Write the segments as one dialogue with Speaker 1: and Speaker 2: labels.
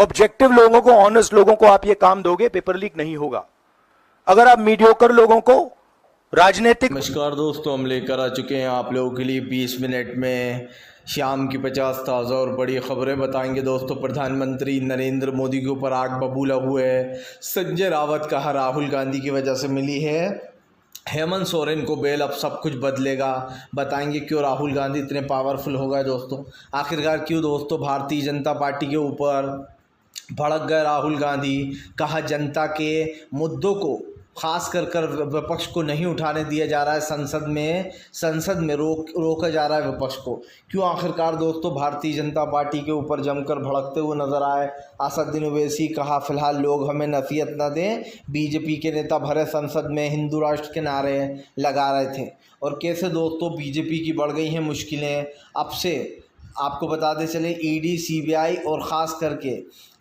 Speaker 1: Objective लोगों को, honest लोगों को आप ये काम दोगे, पेपर लीक नहीं होगा। अगर आप मीडियोकर लोगों को राजनीतिक।
Speaker 2: नमस्कार दोस्तों, हम लेकर आ चुके हैं आप लोगों के लिए 20 मिनट में शाम की 50 ताज़ा और बड़ी खबरें बताएंगे। दोस्तों, प्रधानमंत्री नरेंद्र मोदी के ऊपर आग बबूला हुए है। संजय रावत कहा राहुल गांधी की वजह से मिली है। हेमंत सोरेन को बेल, अब सब कुछ बदलेगा। बताएंगे क्यों राहुल गांधी इतने पावरफुल हो गए दोस्तों। आखिरकार क्यों दोस्तों भारतीय जनता पार्टी के ऊपर भड़क गए राहुल गांधी। कहा जनता के मुद्दों को खास कर विपक्ष को नहीं उठाने दिया जा रहा है। संसद में रोका जा रहा है विपक्ष को। क्यों आखिरकार दोस्तों भारतीय जनता पार्टी के ऊपर जमकर भड़कते हुए नजर आए असदुद्दीन ओवैसी। कहा फिलहाल लोग हमें नसीहत न दें। बीजेपी के नेता भरे संसद में हिंदू राष्ट्र के नारे लगा रहे थे। और कैसे दोस्तों बीजेपी की बढ़ गई हैं मुश्किलें। अब से आपको बताते चले ईडी, सीबीआई और ख़ास करके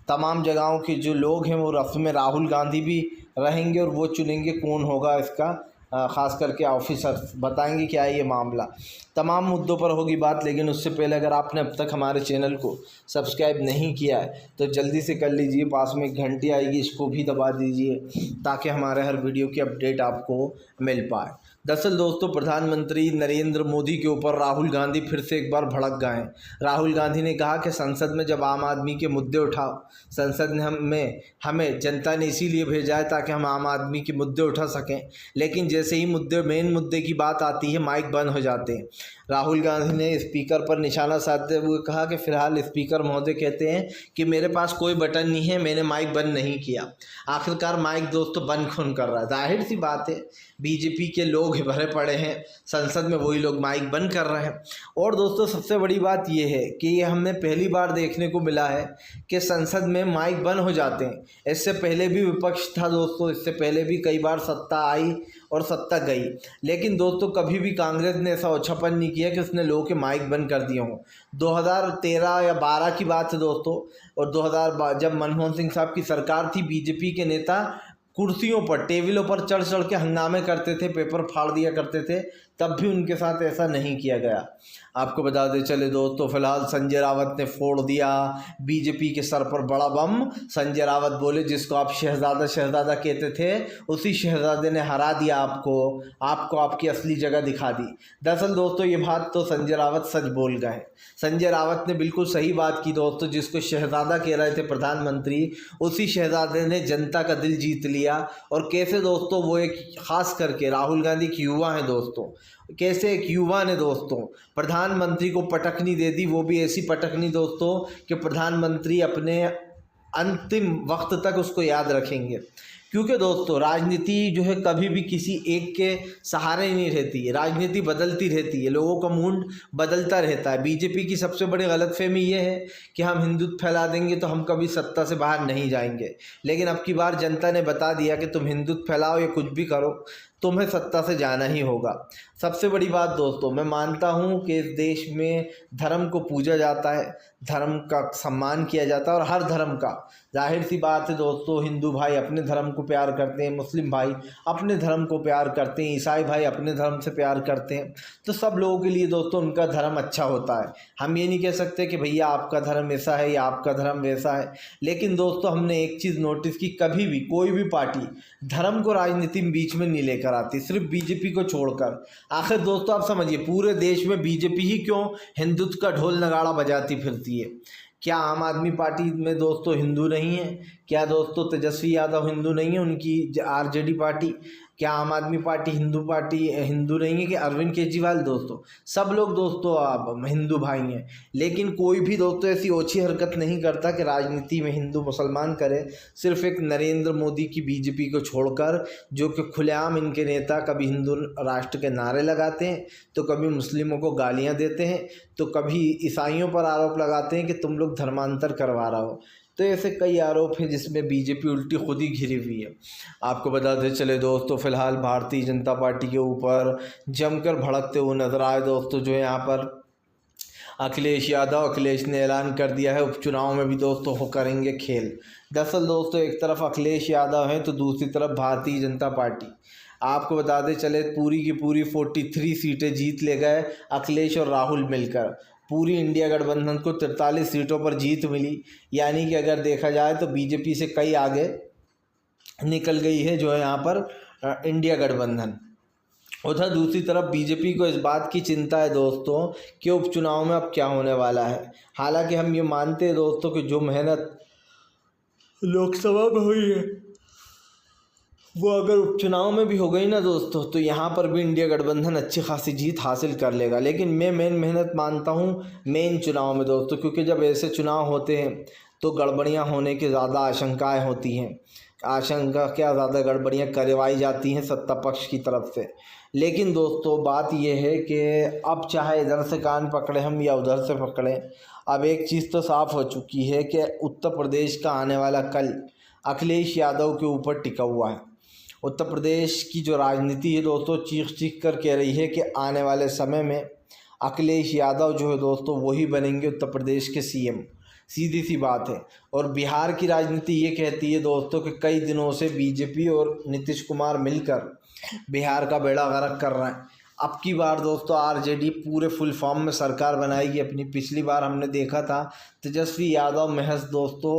Speaker 2: तमाम जगहों के जो लोग हैं वो रफ में राहुल गांधी भी रहेंगे और वो चुनेंगे कौन होगा इसका ख़ास करके ऑफिसर। बताएंगे क्या है ये मामला। तमाम मुद्दों पर होगी बात, लेकिन उससे पहले अगर आपने अब तक हमारे चैनल को सब्सक्राइब नहीं किया है तो जल्दी से कर लीजिए। पास में एक घंटी आएगी, इसको भी दबा दीजिए ताकि हमारे हर वीडियो की अपडेट आपको मिल पाए। दरअसल दोस्तों भाई नरेंद्र मोदी के ऊपर राहुल गांधी फिर से एक बार भड़क गए हैं। राहुल गांधी ने कहा कि संसद में जब आम आदमी के मुद्दे उठाओ, संसद ने हमें जनता ने इसीलिए भेजा है ताकि हम आम आदमी के मुद्दे उठा सकें, लेकिन जैसे ही मेन मुद्दे की बात आती है माइक बंद हो जाते हैं। राहुल गांधी ने स्पीकर पर निशाना साधते हुए कहा कि फ़िलहाल स्पीकर महोदय कहते हैं कि मेरे पास कोई बटन नहीं है, मैंने माइक बंद नहीं किया। आखिरकार माइक दोस्तों बंद कौन कर रहा है। जाहिर सी बात है बीजेपी के लोग भरे पड़े हैं संसद में, वही लोग माइक बंद कर रहे हैं। और दोस्तों सबसे बड़ी बात यह है कि ये हमने पहली बार देखने को मिला है कि संसद में माइक बंद हो जाते हैं। इससे पहले भी विपक्ष था दोस्तों, इससे पहले भी कई बार सत्ता आई और सत्ता गई, लेकिन दोस्तों कभी भी कांग्रेस ने ऐसा ओछापन नहीं किया कि उसने लोगों के माइक बंद कर दिए हों। 2013 या 12 की बात है दोस्तों, और 2012 जब मनमोहन सिंह साहब की सरकार थी, बीजेपी के नेता कुर्सियों पर, टेबलों पर चढ़ चढ़ के हंगामे करते थे, पेपर फाड़ दिया करते थे, तब भी उनके साथ ऐसा नहीं किया गया। आपको बता दें चले दोस्तों, फिलहाल संजय रावत ने फोड़ दिया बीजेपी के सर पर बड़ा बम। संजय रावत बोले जिसको आप शहजादा कहते थे, उसी शहजादे ने हरा दिया आपको आपकी असली जगह दिखा दी। दरअसल दोस्तों ये बात तो संजय रावत सच बोल गए। संजय रावत ने बिल्कुल सही बात की दोस्तों। जिसको शहजादा कह रहे थे प्रधानमंत्री, उसी शहजादे ने जनता का दिल जीत लिया। और कैसे दोस्तों वो एक खास करके राहुल गांधी की युवा है दोस्तों, कैसे एक युवा ने दोस्तों प्रधानमंत्री को पटकनी दे दी, वो भी ऐसी पटकनी दोस्तों कि प्रधानमंत्री अपने अंतिम वक्त तक उसको याद रखेंगे। क्योंकि दोस्तों राजनीति जो है कभी भी किसी एक के सहारे नहीं रहती है, राजनीति बदलती रहती है, लोगों का मूड बदलता रहता है। बीजेपी की सबसे बड़ी गलतफहमी ये है कि हम हिंदुत्व फैला देंगे तो हम कभी सत्ता से बाहर नहीं जाएंगे, लेकिन अब की बार जनता ने बता दिया कि तुम हिंदुत्व फैलाओ या कुछ भी करो, तुम्हें सत्ता से जाना ही होगा। सबसे बड़ी बात दोस्तों, मैं मानता हूँ कि इस देश में धर्म को पूजा जाता है, धर्म का सम्मान किया जाता है, और हर धर्म का, जाहिर सी बात है दोस्तों, हिंदू भाई अपने धर्म को प्यार करते हैं, मुस्लिम भाई अपने धर्म को प्यार करते हैं, ईसाई भाई अपने धर्म से प्यार करते हैं। तो सब लोगों के लिए दोस्तों उनका धर्म अच्छा होता है। हम ये नहीं कह सकते कि भैया आपका धर्म ऐसा है या आपका धर्म वैसा है, लेकिन दोस्तों हमने एक चीज़ नोटिस की, कभी भी कोई भी पार्टी धर्म को राजनीति में बीच में नहीं लेकर आती, सिर्फ बीजेपी को छोड़कर। आखिर दोस्तों आप समझिए, पूरे देश में बीजेपी ही क्यों हिंदुत्व का ढोल नगाड़ा बजाती फिरती है। क्या आम आदमी पार्टी में दोस्तों हिंदू नहीं है? क्या दोस्तों तेजस्वी यादव हिंदू नहीं है, उनकी आरजेडी पार्टी? क्या आम आदमी पार्टी हिंदू नहीं है? कि अरविंद केजरीवाल? दोस्तों सब लोग दोस्तों आप हिंदू भाई हैं, लेकिन कोई भी दोस्तों ऐसी ओछी हरकत नहीं करता कि राजनीति में हिंदू मुसलमान करे। सिर्फ एक नरेंद्र मोदी की बीजेपी को छोड़कर, जो कि खुलेआम इनके नेता कभी हिंदू राष्ट्र के नारे लगाते हैं, तो कभी मुस्लिमों को गालियां देते हैं, तो कभी ईसाइयों पर आरोप लगाते हैं कि तुम लोग धर्मांतर करवा रहा हो। तो ऐसे कई आरोप हैं जिसमें बीजेपी उल्टी खुद ही घिरी हुई है। आपको बताते चले दोस्तों, फिलहाल भारतीय जनता पार्टी के ऊपर जमकर भड़कते हुए नजर आए दोस्तों जो यहाँ पर अखिलेश यादव। अखिलेश ने ऐलान कर दिया है उपचुनाव में भी दोस्तों हो करेंगे खेल। दरअसल दोस्तों एक तरफ अखिलेश यादव हैं तो दूसरी तरफ भारतीय जनता पार्टी। आपको बताते चले पूरी की पूरी 43 सीटें जीत ले गए अखिलेश और राहुल मिलकर। पूरी इंडिया गठबंधन को 43 सीटों पर जीत मिली, यानी कि अगर देखा जाए तो बीजेपी से कई आगे निकल गई है जो है यहाँ पर इंडिया गठबंधन। उधर दूसरी तरफ बीजेपी को इस बात की चिंता है दोस्तों कि उपचुनाव में अब क्या होने वाला है। हालांकि हम ये मानते हैं दोस्तों कि जो मेहनत लोकसभा में हुई है वो अगर उपचुनाव में भी हो गई ना दोस्तों, तो यहाँ पर भी इंडिया गठबंधन अच्छी खासी जीत हासिल कर लेगा। लेकिन मैं मेन मेहनत मानता हूँ मेन चुनाव में दोस्तों, क्योंकि जब ऐसे चुनाव होते हैं तो गड़बड़ियाँ होने की ज़्यादा आशंकाएँ होती हैं। आशंका क्या, ज़्यादा गड़बड़ियाँ करवाई जाती हैं सत्ता पक्ष की तरफ से। लेकिन दोस्तों बात यह है कि अब चाहे इधर से कान पकड़े हम या उधर से पकड़ें, अब एक चीज़ तो साफ़ हो चुकी है कि उत्तर प्रदेश का आने वाला कल अखिलेश यादव के ऊपर टिका हुआ है। उत्तर प्रदेश की जो राजनीति है दोस्तों चीख चीख कर कह रही है कि आने वाले समय में अखिलेश यादव जो है दोस्तों वही बनेंगे उत्तर प्रदेश के सीएम। सीधी सी बात है। और बिहार की राजनीति ये कहती है दोस्तों कि कई दिनों से बीजेपी और नीतीश कुमार मिलकर बिहार का बेड़ा गर्क कर रहे हैं। अब की बार दोस्तों आरजेडी पूरे फुल फॉर्म में सरकार बनाएगी अपनी। पिछली बार हमने देखा था तेजस्वी यादव महज दोस्तों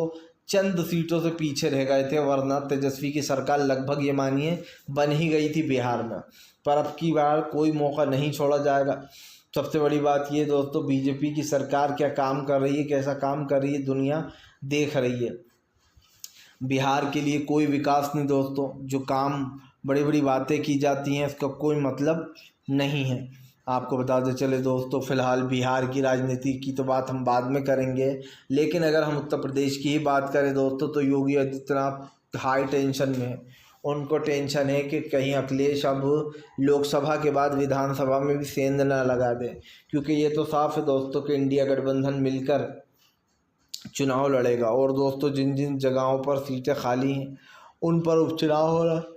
Speaker 2: चंद सीटों से पीछे रह गए थे, वरना तेजस्वी की सरकार लगभग ये मानिए बन ही गई थी बिहार में। पर अब की बार कोई मौका नहीं छोड़ा जाएगा। सबसे बड़ी बात ये दोस्तों बीजेपी की सरकार क्या काम कर रही है, कैसा काम कर रही है, दुनिया देख रही है। बिहार के लिए कोई विकास नहीं दोस्तों, जो काम बड़ी बड़ी बातें की जाती हैं उसका कोई मतलब नहीं है। आपको बताते चले दोस्तों फ़िलहाल बिहार की राजनीति की तो बात हम बाद में करेंगे, लेकिन अगर हम उत्तर प्रदेश की ही बात करें दोस्तों तो योगी आदित्यनाथ हाई टेंशन में है। उनको टेंशन है कि कहीं अखिलेश अब लोकसभा के बाद विधानसभा में भी सेंध ना लगा दे, क्योंकि ये तो साफ है दोस्तों कि इंडिया गठबंधन मिलकर चुनाव लड़ेगा। और दोस्तों जिन जिन जगहों पर सीटें खाली हैं उन पर उपचुनाव हो रहा है।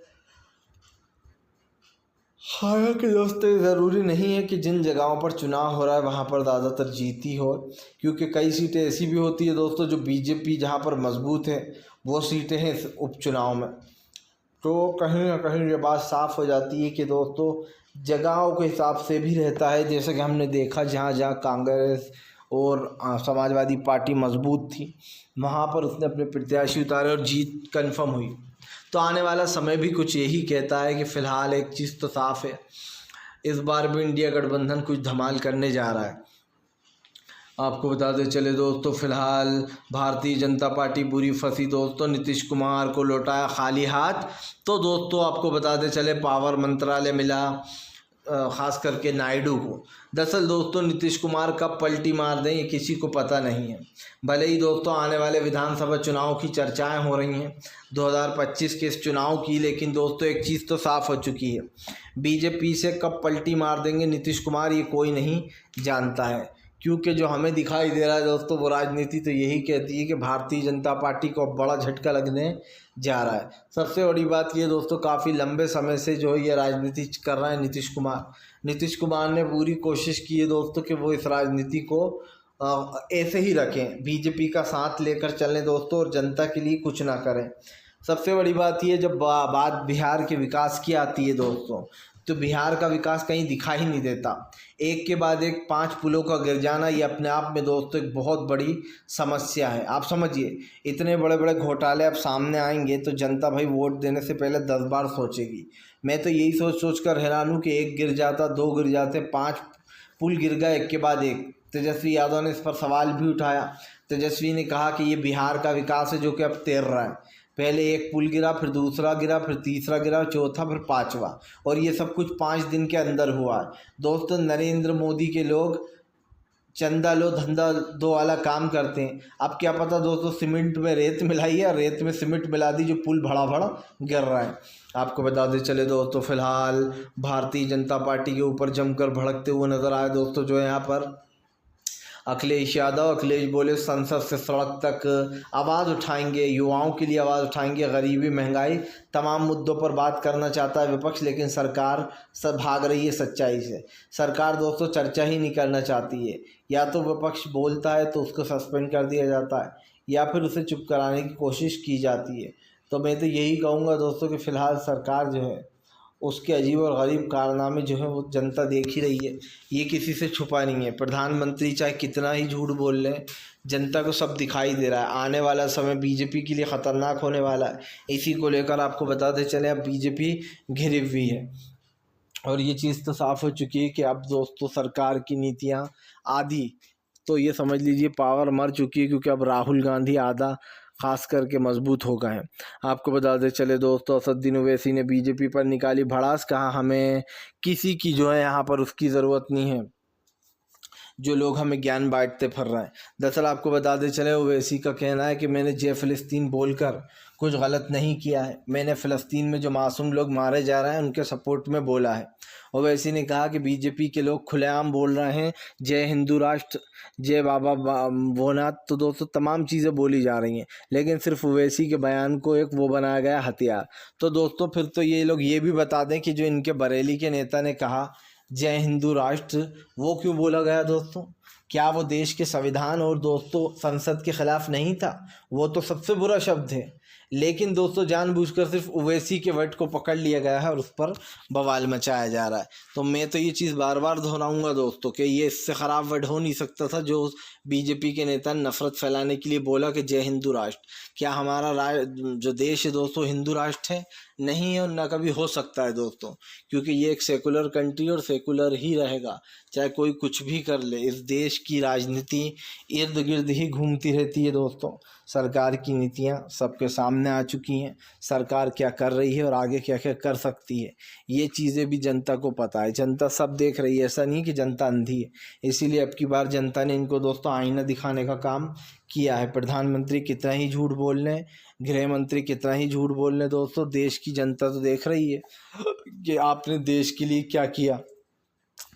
Speaker 2: हालांकि दोस्तों ज़रूरी नहीं है कि जिन जगहों पर चुनाव हो रहा है वहाँ पर ज़्यादातर जीती हो, क्योंकि कई सीटें ऐसी भी होती है दोस्तों जो बीजेपी जहाँ पर मजबूत है वो सीटें हैं इस उपचुनाव में। तो कहीं ना कहीं ये बात साफ़ हो जाती है कि दोस्तों जगहों के हिसाब से भी रहता है। जैसे कि हमने देखा जहाँ जहाँ कांग्रेस और समाजवादी पार्टी मजबूत थी वहाँ पर उसने अपने प्रत्याशी उतारे और जीत कन्फर्म हुई। तो आने वाला समय भी कुछ यही कहता है कि फ़िलहाल एक चीज़ तो साफ़ है, इस बार भी इंडिया गठबंधन कुछ धमाल करने जा रहा है। आपको बताते चले दोस्तों ख़िलहाल भारतीय जनता पार्टी बुरी फंसी दोस्तों, नीतीश कुमार को लौटाया खाली हाथ। तो दोस्तों आपको बताते चले पावर मंत्रालय मिला ख़ास करके नायडू को। दरअसल दोस्तों नीतीश कुमार कब पलटी मार दें ये किसी को पता नहीं है। भले ही दोस्तों आने वाले विधानसभा चुनाव की चर्चाएं हो रही हैं 2025 के इस चुनाव की, लेकिन दोस्तों एक चीज़ तो साफ़ हो चुकी है, बीजेपी से कब पलटी मार देंगे नीतीश कुमार ये कोई नहीं जानता है। क्योंकि जो हमें दिखाई दे रहा है दोस्तों वो राजनीति तो यही कहती है कि भारतीय जनता पार्टी को बड़ा झटका लगने जा रहा है। सबसे बड़ी बात ये दोस्तों काफ़ी लंबे समय से जो ये राजनीति कर रहा है नीतीश कुमार ने पूरी कोशिश की है दोस्तों कि वो इस राजनीति को ऐसे ही रखें, बीजेपी का साथ लेकर चलें दोस्तों और जनता के लिए कुछ ना करें। सबसे बड़ी बात ये जब बात बिहार के विकास की आती है दोस्तों तो बिहार का विकास कहीं दिखाई ही नहीं देता। एक के बाद एक 5 पुलों का गिर जाना ये अपने आप में दोस्तों एक बहुत बड़ी समस्या है। आप समझिए इतने बड़े बड़े घोटाले अब सामने आएंगे तो जनता भाई वोट देने से पहले 10 बार सोचेगी। मैं तो यही सोच कर हैरान हूँ कि एक गिर जाता, 2 गिर जाते, 5 पुल गिर गए एक के बाद एक। तेजस्वी यादव ने इस पर सवाल भी उठाया। तेजस्वी ने कहा कि ये बिहार का विकास है जो कि अब तैर रहा है। पहले एक पुल गिरा, फिर दूसरा गिरा, फिर तीसरा गिरा, चौथा, फिर 5वां, और ये सब कुछ 5 दिन के अंदर हुआ है। दोस्तों नरेंद्र मोदी के लोग चंदा लो धंधा दो वाला काम करते हैं। अब क्या पता दोस्तों सीमेंट में रेत मिलाई है, रेत में सीमेंट मिला दी जो पुल भड़ा भड़ा गिर रहा है। आपको बताते चले दोस्तों फ़िलहाल भारतीय जनता पार्टी के ऊपर जमकर भड़कते हुए नज़र आए दोस्तों जो है यहाँ पर अखिलेश यादव। अखिलेश बोले संसद से सड़क तक आवाज़ उठाएंगे, युवाओं के लिए आवाज़ उठाएंगे, गरीबी महंगाई तमाम मुद्दों पर बात करना चाहता है विपक्ष, लेकिन सरकार सब भाग रही है सच्चाई से। सरकार दोस्तों चर्चा ही नहीं करना चाहती है। या तो विपक्ष बोलता है तो उसको सस्पेंड कर दिया जाता है या फिर उसे चुप कराने की कोशिश की जाती है। तो मैं तो यही कहूँगा दोस्तों कि फ़िलहाल सरकार जो है उसके अजीब और गरीब कारनामे जो है वो जनता देख ही रही है, ये किसी से छुपा नहीं है। प्रधानमंत्री चाहे कितना ही झूठ बोल लें, जनता को सब दिखाई दे रहा है। आने वाला समय बीजेपी के लिए ख़तरनाक होने वाला है। इसी को लेकर आपको बताते चले, अब बीजेपी घिरी हुई है और ये चीज़ तो साफ़ हो चुकी है कि अब दोस्तों सरकार की नीतियाँ आधी तो ये समझ लीजिए पावर मर चुकी है, क्योंकि अब राहुल गांधी आधा खास करके मजबूत हो गए हैं। आपको बताते चले दोस्तों, असदुद्दीन ओवैसी ने बीजेपी पर निकाली भड़ास, कहा हमें किसी की जो है यहाँ पर उसकी ज़रूरत नहीं है, जो लोग हमें ज्ञान बांटते फिर रहे हैं। दरअसल आपको बताते चले, ओवैसी का कहना है कि मैंने जय फ़िलिस्तीन बोलकर कुछ गलत नहीं किया है, मैंने फ़िलिस्तीन में जो मासूम लोग मारे जा रहे हैं उनके सपोर्ट में बोला है। ओवैसी ने कहा कि बीजेपी के लोग खुलेआम बोल रहे हैं जय हिंदू राष्ट्र, जय बाबा भोनाथ, तो दोस्तों तमाम चीज़ें बोली जा रही हैं, लेकिन सिर्फ ओवैसी के बयान को एक वो बनाया गया हथियार। तो दोस्तों फिर तो ये लोग ये भी बता दें कि जो इनके बरेली के नेता ने कहा जय हिंदू राष्ट्र, वो क्यों बोला गया दोस्तों? क्या वो देश के संविधान और दोस्तों संसद के खिलाफ नहीं था? वो तो सबसे बुरा शब्द है, लेकिन दोस्तों जानबूझकर सिर्फ ओवैसी के वर्ड को पकड़ लिया गया है और उस पर बवाल मचाया जा रहा है। तो मैं तो ये चीज़ बार बार दोहराऊंगा दोस्तों कि ये इससे ख़राब वर्ड हो नहीं सकता था जो बीजेपी के नेता ने नफरत फैलाने के लिए बोला कि जय हिंदू राष्ट्र। क्या हमारा जो देश है दोस्तों हिंदू राष्ट्र है? नहीं है और ना कभी हो सकता है दोस्तों, क्योंकि ये एक सेकुलर कंट्री और सेकुलर ही रहेगा, चाहे कोई कुछ भी कर ले। इस देश की राजनीति इर्द गिर्द ही घूमती रहती है दोस्तों। सरकार की नीतियाँ सबके सामने आ चुकी हैं, सरकार क्या कर रही है और आगे क्या क्या कर सकती है, ये चीज़ें भी जनता को पता है, जनता सब देख रही है। ऐसा नहीं कि जनता अंधी है, इसीलिए अब की बार जनता ने इनको दोस्तों आईना दिखाने का काम किया है। प्रधानमंत्री कितना ही झूठ बोल लें, गृह मंत्री कितना ही झूठ बोल लें दोस्तों, देश की जनता तो देख रही है कि आपने देश के लिए क्या किया।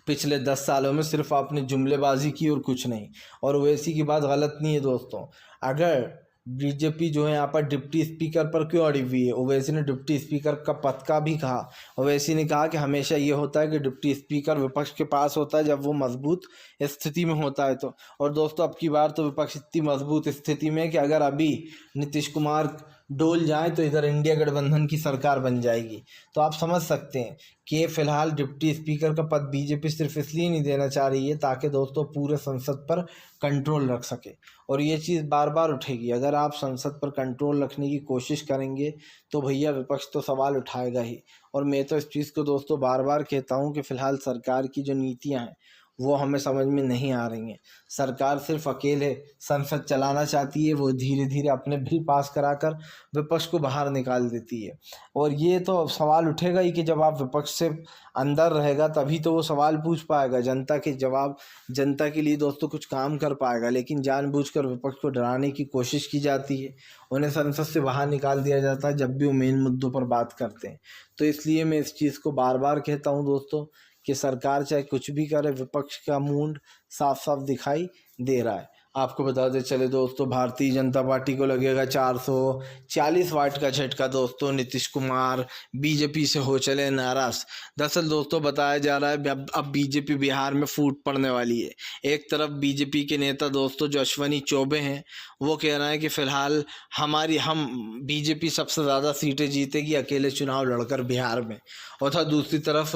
Speaker 2: पिछले 10 सालों में सिर्फ आपने जुमलेबाजी की और कुछ नहीं। और ओवैसी की बात गलत नहीं है दोस्तों। अगर बीजेपी जो है यहाँ पर डिप्टी स्पीकर पर क्यों अड़ी हुई है, ओवैसी ने डिप्टी स्पीकर का पद का भी कहा। ओवैसी ने कहा कि हमेशा ये होता है कि डिप्टी स्पीकर विपक्ष के पास होता है जब वो मजबूत स्थिति में होता है। तो और दोस्तों अब की बार तो विपक्ष इतनी मजबूत स्थिति में है कि अगर अभी नीतीश कुमार डोल जाए तो इधर इंडिया गठबंधन की सरकार बन जाएगी। तो आप समझ सकते हैं कि फ़िलहाल डिप्टी स्पीकर का पद बीजेपी सिर्फ इसलिए नहीं देना चाह रही है ताकि दोस्तों पूरे संसद पर कंट्रोल रख सके, और ये चीज़ बार बार उठेगी। अगर आप संसद पर कंट्रोल रखने की कोशिश करेंगे तो भैया विपक्ष तो सवाल उठाएगा ही। और मैं तो इस चीज़ को दोस्तों बार बार कहता हूँ कि फ़िलहाल सरकार की जो नीतियाँ हैं वो हमें समझ में नहीं आ रही हैं। सरकार सिर्फ अकेले संसद चलाना चाहती है, वो धीरे धीरे अपने बिल पास कराकर विपक्ष को बाहर निकाल देती है। और ये तो सवाल उठेगा ही कि जब आप विपक्ष से अंदर रहेगा तभी तो वो सवाल पूछ पाएगा, जनता के जवाब, जनता के लिए दोस्तों कुछ काम कर पाएगा। लेकिन जानबूझकर विपक्ष को डराने की कोशिश की जाती है, उन्हें संसद से बाहर निकाल दिया जाता है जब भी वो मेन मुद्दों पर बात करते हैं। तो इसलिए मैं इस चीज़ को बार बार कहता हूँ दोस्तों कि सरकार चाहे कुछ भी करे, विपक्ष का मूड साफ साफ दिखाई दे रहा है। आपको बताते चले दोस्तों, भारतीय जनता पार्टी को लगेगा 440 वाट का झटका दोस्तों, नीतीश कुमार बीजेपी से हो चले नाराज। दरअसल दोस्तों बताया जा रहा है अब बीजेपी बिहार में फूट पड़ने वाली है। एक तरफ बीजेपी के नेता दोस्तों जो अश्विनी चौबे हैं वो कह रहे हैं कि फ़िलहाल हम बीजेपी सबसे ज़्यादा सीटें जीतेगी अकेले चुनाव लड़कर बिहार में। और था दूसरी तरफ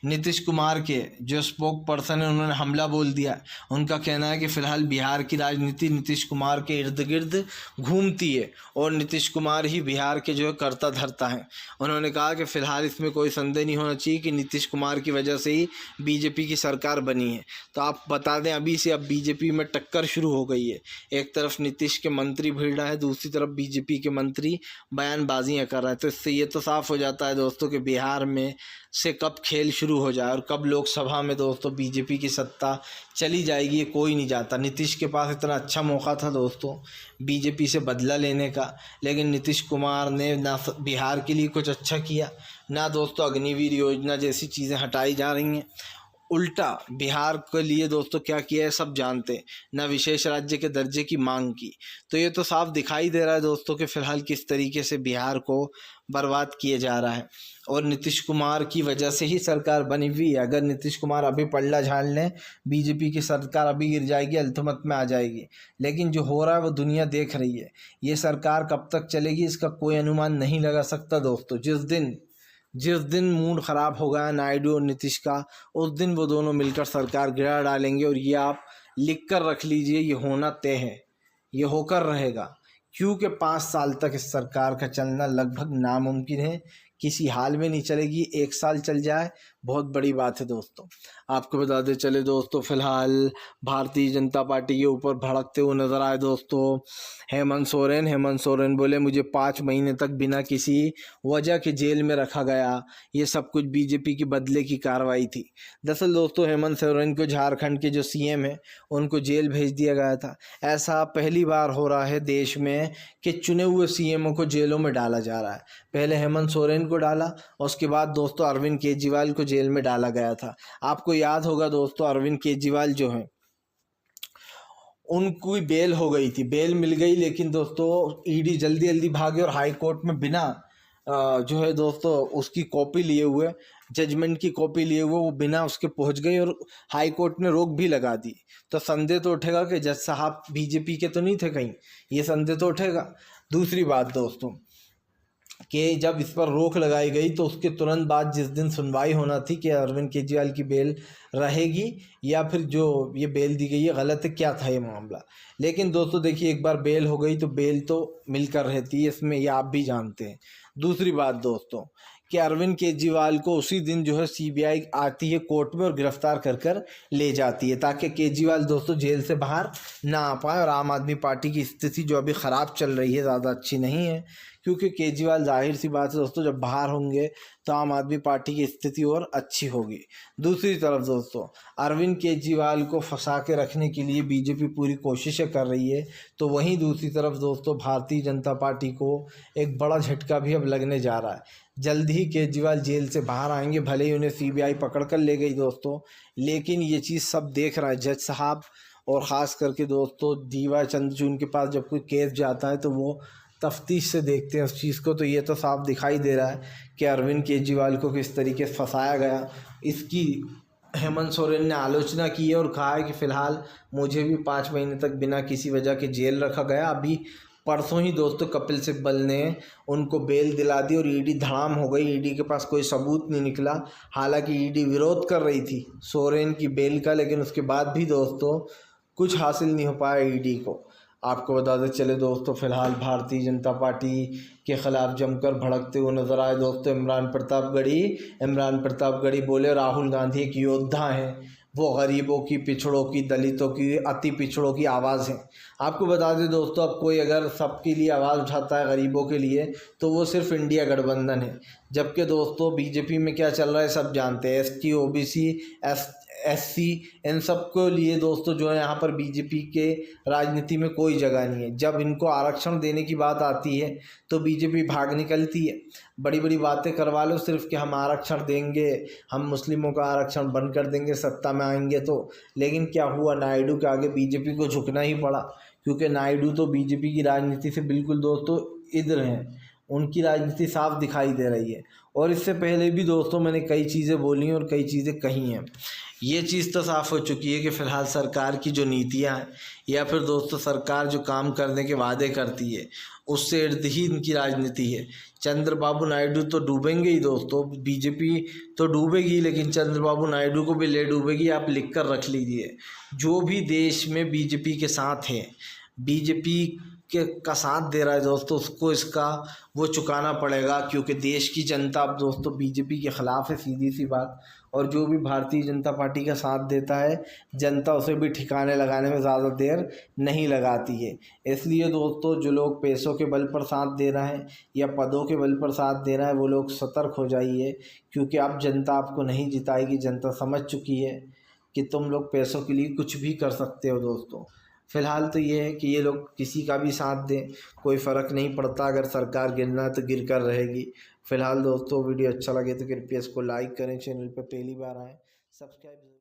Speaker 2: नीतीश कुमार के जो स्पोक पर्सन है उन्होंने हमला बोल दिया। उनका कहना है कि फ़िलहाल बिहार की राजनीति नीतीश कुमार के इर्द गिर्द घूमती है और नीतीश कुमार ही बिहार के जो है कर्ता धर्ता हैं। उन्होंने कहा कि फ़िलहाल इसमें कोई संदेह नहीं होना चाहिए कि नीतीश कुमार की वजह से ही बीजेपी की सरकार बनी है। तो आप बता दें अभी से अब बीजेपी में टक्कर शुरू हो गई है। एक तरफ नीतीश के मंत्री भिड़ रहे हैं, दूसरी तरफ बीजेपी के मंत्री बयानबाजियाँ कर रहे हैं। तो इससे ये तो साफ हो जाता है दोस्तों कि बिहार में से कब खेल शुरू हो जाए और कब लोकसभा में दोस्तों बीजेपी की सत्ता चली जाएगी ये कोई नहीं जानता। नीतीश के पास इतना अच्छा मौका था दोस्तों बीजेपी से बदला लेने का, लेकिन नीतीश कुमार ने ना बिहार के लिए कुछ अच्छा किया, ना दोस्तों अग्निवीर योजना जैसी चीज़ें हटाई जा रही हैं। उल्टा बिहार के लिए दोस्तों क्या किया है सब जानते हैं, ना विशेष राज्य के दर्जे की मांग की। तो ये तो साफ दिखाई दे रहा है दोस्तों कि फ़िलहाल किस तरीके से बिहार को बर्बाद किया जा रहा है और नीतीश कुमार की वजह से ही सरकार बनी हुई है। अगर नीतीश कुमार अभी पल्ला झाड़ लें बीजेपी की सरकार अभी गिर जाएगी, अल्तमत में आ जाएगी। लेकिन जो हो रहा है वो दुनिया देख रही है। ये सरकार कब तक चलेगी इसका कोई अनुमान नहीं लगा सकता दोस्तों। जिस दिन जिस दिन मूड ख़राब हो गया नायडू और नीतीश का, उस दिन वो दोनों मिलकर सरकार गिरा डालेंगे। और ये आप लिख कर रख लीजिए, ये होना तय है, ये होकर रहेगा। क्योंकि 5 साल तक इस सरकार का चलना लगभग नामुमकिन है, किसी हाल में नहीं चलेगी। 1 साल चल जाए बहुत बड़ी बात है दोस्तों। आपको बताते चले दोस्तों, फिलहाल भारतीय जनता पार्टी के ऊपर भड़कते हुए नज़र आए दोस्तों हेमंत सोरेन बोले मुझे 5 महीने तक बिना किसी वजह के जेल में रखा गया, ये सब कुछ बीजेपी की बदले की कार्रवाई थी। दरअसल दोस्तों हेमंत सोरेन को झारखंड के जो सीएम हैं उनको जेल भेज दिया गया था। ऐसा पहली बार हो रहा है देश में कि चुने हुए सीएमओ को जेलों में डाला जा रहा है। पहले हेमंत सोरेन को डाला और उसके बाद दोस्तों अरविंद केजरीवाल को जेल में डाला गया था। आपको याद होगा दोस्तों, अरविंद केजरीवाल जो हैं उनकी बेल हो गई थी, बेल मिल गई, लेकिन दोस्तों ईडी जल्दी जल्दी भागे और हाई कोर्ट में बिना जो है दोस्तों उसकी कॉपी लिए हुए, जजमेंट की कॉपी लिए हुए वो बिना उसके पहुंच गई और हाई कोर्ट ने रोक भी लगा दी। तो संदेह तो उठेगा कि जज साहब बीजेपी के तो नहीं थे कहीं, ये संदेह तो उठेगा। दूसरी बात दोस्तों कि जब इस पर रोक लगाई गई तो उसके तुरंत बाद जिस दिन सुनवाई होना थी कि अरविंद केजरीवाल की बेल रहेगी या फिर जो ये बेल दी गई है गलत है, क्या था ये मामला। लेकिन दोस्तों देखिए, एक बार बेल हो गई तो बेल तो मिलकर रहती है, इसमें ये आप भी जानते हैं। दूसरी बात दोस्तों कि अरविंद केजरीवाल को उसी दिन जो है सीबीआई आती है कोर्ट में और गिरफ्तार कर ले जाती है, ताकि केजरीवाल दोस्तों जेल से बाहर ना आ पाए। और आम आदमी पार्टी की स्थिति जो अभी ख़राब चल रही है, ज़्यादा अच्छी नहीं है, क्योंकि केजरीवाल जाहिर सी बात है दोस्तों जब बाहर होंगे तो आम आदमी पार्टी की स्थिति और अच्छी होगी। दूसरी तरफ दोस्तों अरविंद केजरीवाल को फंसा के रखने के लिए बीजेपी पूरी कोशिशें कर रही है, तो वहीं दूसरी तरफ दोस्तों भारतीय जनता पार्टी को एक बड़ा झटका भी अब लगने जा रहा है। जल्द ही केजरीवाल जेल से बाहर आएंगे, भले ही उन्हें सीबीआई पकड़ कर ले गई दोस्तों, लेकिन ये चीज़ सब देख रहा है जज साहब, और ख़ास करके दोस्तों DY चंद्रचूड़ के पास जब कोई केस जाता है तो वो तफ्तीश से देखते हैं उस चीज़ को। तो ये तो साफ दिखाई दे रहा है कि अरविंद केजरीवाल को किस तरीके से फंसाया गया। इसकी हेमंत सोरेन ने आलोचना की है और कहा है कि फ़िलहाल मुझे भी 5 महीने तक बिना किसी वजह के जेल रखा गया। अभी परसों ही दोस्तों कपिल सिब्बल ने उनको बेल दिला दी और ईडी धड़ाम हो गई। ईडी के पास कोई सबूत नहीं निकला, हालांकि ईडी विरोध कर रही थी सोरेन की बेल का, लेकिन उसके बाद भी दोस्तों कुछ हासिल नहीं हो पाया ईडी को। आपको बताते चले दोस्तों, फिलहाल भारतीय जनता पार्टी के ख़िलाफ़ जमकर भड़कते हुए नज़र आए दोस्तों इमरान प्रताप गढ़ी बोले राहुल गांधी एक योद्धा हैं, वो गरीबों की, पिछड़ों की, दलितों की, अति पिछड़ों की आवाज़ है। आपको बता दें दोस्तों, अब कोई अगर सबके लिए आवाज़ उठाता है गरीबों के लिए तो वो सिर्फ इंडिया गठबंधन है। जबकि दोस्तों बीजेपी में क्या चल रहा है सब जानते हैं, ST OBC SC इन सब के लिए दोस्तों जो है यहाँ पर बीजेपी के राजनीति में कोई जगह नहीं है। जब इनको आरक्षण देने की बात आती है तो बीजेपी भाग निकलती है। बड़ी बड़ी बातें करवा लो सिर्फ कि हम आरक्षण देंगे, हम मुस्लिमों का आरक्षण बंद कर देंगे सत्ता में आएंगे तो। लेकिन क्या हुआ, नायडू के आगे बीजेपी को झुकना ही पड़ा, क्योंकि नायडू तो बीजेपी की राजनीति से बिल्कुल दोस्तों इधर हैं, उनकी राजनीति साफ दिखाई दे रही है। और इससे पहले भी दोस्तों मैंने कई चीज़ें बोली हैं और कई चीज़ें कही हैं। ये चीज़ तो साफ़ हो चुकी है कि फ़िलहाल सरकार की जो नीतियाँ हैं या फिर दोस्तों सरकार जो काम करने के वादे करती है उससे इर्द ही इनकी राजनीति है। चंद्रबाबू नायडू तो डूबेंगे ही दोस्तों, बीजेपी तो डूबेगी लेकिन चंद्रबाबू नायडू को भी ले डूबेगी। आप लिख कर रख लीजिए, जो भी देश में बीजेपी के साथ है, बीजेपी का साथ दे रहा है दोस्तों, उसको इसका वो चुकाना पड़ेगा, क्योंकि देश की जनता अब दोस्तों बीजेपी के ख़िलाफ़ है, सीधी सी बात। और जो भी भारतीय जनता पार्टी का साथ देता है जनता उसे भी ठिकाने लगाने में ज़्यादा देर नहीं लगाती है। इसलिए दोस्तों जो लोग पैसों के बल पर साथ दे रहे हैं या पदों के बल पर साथ दे रहे हैं वो लोग सतर्क हो जाइए, क्योंकि अब जनता आपको नहीं जिताएगी। जनता समझ चुकी है कि तुम लोग पैसों के लिए कुछ भी कर सकते हो दोस्तों। फ़िलहाल तो ये है कि ये लोग किसी का भी साथ दें, कोई फ़र्क नहीं पड़ता, अगर सरकार गिरना है तो गिर कर रहेगी। फ़िलहाल दोस्तों वीडियो अच्छा लगे तो कृपया इसको लाइक करें, चैनल पर पहली बार आएँ सब्सक्राइब